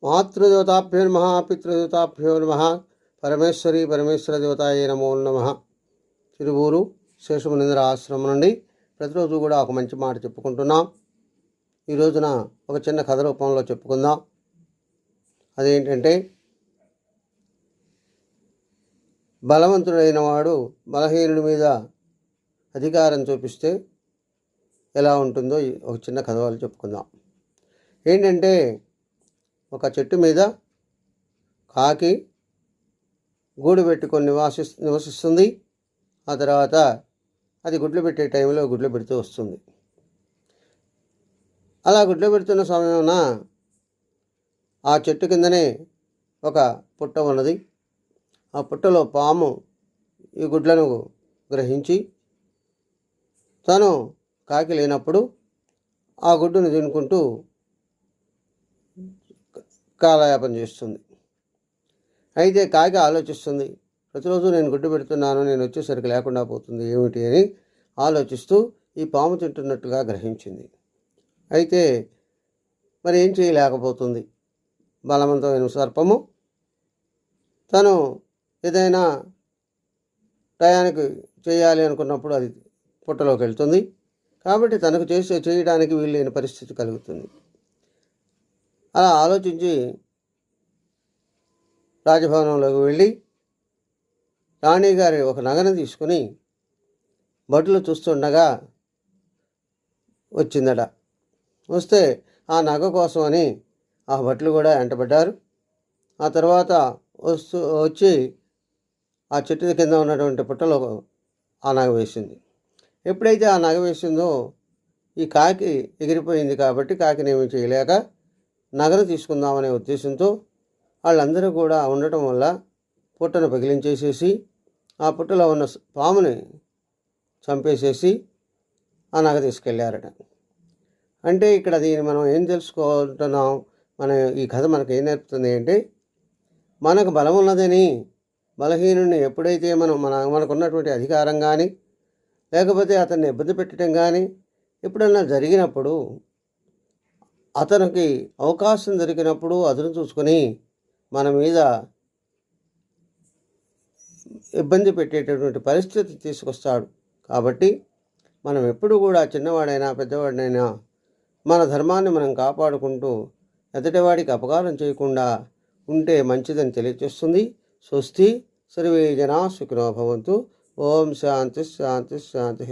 మాతృదేవతాభ్యో నమః, పితృదేవతాభ్యో నమః, పరమేశ్వరి పరమేశ్వర దేవతాయే నమో నమః. తిరువూరు శేషమునీంద్ర ఆశ్రమం నుండి ప్రతిరోజు కూడా ఒక మంచి మాట చెప్పుకుంటున్నాం. ఈ రోజున ఒక చిన్న కథ రూపంలో చెప్పుకుందాం. అదేంటంటే, బలవంతుడైన వాడు బలహీనుడి మీద అధికారం చూపిస్తే ఎలా ఉంటుందో ఒక చిన్న కథ వాళ్ళు చెప్పుకుందాం. ఏంటంటే, ఒక చెట్టు మీద కాకి గూడు పెట్టుకొని నివసిస్తుంది. ఆ తర్వాత అది గుడ్లు పెట్టే టైంలో గుడ్లు పెడుతూ వస్తుంది. అలా గుడ్లు పెడుతున్న సమయమున ఆ చెట్టు కిందనే ఒక పుట్ట ఉన్నది. ఆ పుట్టలో పాము ఈ గుడ్లను గ్రహించి తను కాకి లేనప్పుడు ఆ గుడ్డును తినుకుంటూ కాలయాపన చేస్తుంది. అయితే కాకి ఆలోచిస్తుంది, ప్రతిరోజు నేను గుడ్డు పెడుతున్నాను, నేను వచ్చేసరికి లేకుండా పోతుంది ఏమిటి అని ఆలోచిస్తూ ఈ పాము తింటున్నట్టుగా గ్రహించింది. అయితే మరి ఏం చేయలేకపోతుంది. బలవంతమైన సర్పము తను ఏదైనా టయానికి చేయాలి అనుకున్నప్పుడు అది పుట్టలోకి వెళ్తుంది. కాబట్టి తనకు చేయడానికి వీలైన పరిస్థితి కలుగుతుంది. అలా ఆలోచించి రాజభవనంలోకి వెళ్ళి రాణిగారి ఒక నగను తీసుకుని భటులు చూస్తుండగా వచ్చిందట. వస్తే ఆ నగ కోసమని ఆ భటులు కూడా వెంటబడ్డారు. ఆ తర్వాత వచ్చి ఆ చెట్టు కింద ఉన్నటువంటి పుట్టలో ఆ నగ వేసింది. ఎప్పుడైతే ఆ నగ వేసిందో ఈ కాకి ఎగిరిపోయింది. కాబట్టి కాకిని ఏమీ చేయలేక నగను తీసుకుందామనే ఉద్దేశంతో వాళ్ళందరూ కూడా ఉండటం వల్ల పుట్టను పగిలించేసేసి ఆ పుట్టలో ఉన్న పాముని చంపేసేసి ఆ నగ తీసుకెళ్ళారట. అంటే ఇక్కడ దీన్ని మనం ఏం తెలుసుకుంటున్నాం, ఈ కథ మనకు ఏం నేర్పుతుంది అంటే, మనకు బలం ఉన్నదని బలహీనుడిని ఎప్పుడైతే మనకున్నటువంటి అధికారం కానీ లేకపోతే అతన్ని ఇబ్బంది పెట్టడం కానీ ఎప్పుడన్నా జరిగినప్పుడు, అతనికి అవకాశం దొరికినప్పుడు అదును చూసుకొని మన మీద ఇబ్బంది పెట్టేటటువంటి పరిస్థితి తీసుకొస్తాడు. కాబట్టి మనం ఎప్పుడు కూడా చిన్నవాడైనా పెద్దవాడినైనా మన ధర్మాన్ని మనం కాపాడుకుంటూ ఎదుటివాడికి అపకారం చేయకుండా ఉంటే మంచిదని తెలియజేస్తుంది. స్వస్తి. సర్వే జనా సుఖినో భవంతు. ఓం శాంతి శాంతి శాంతి.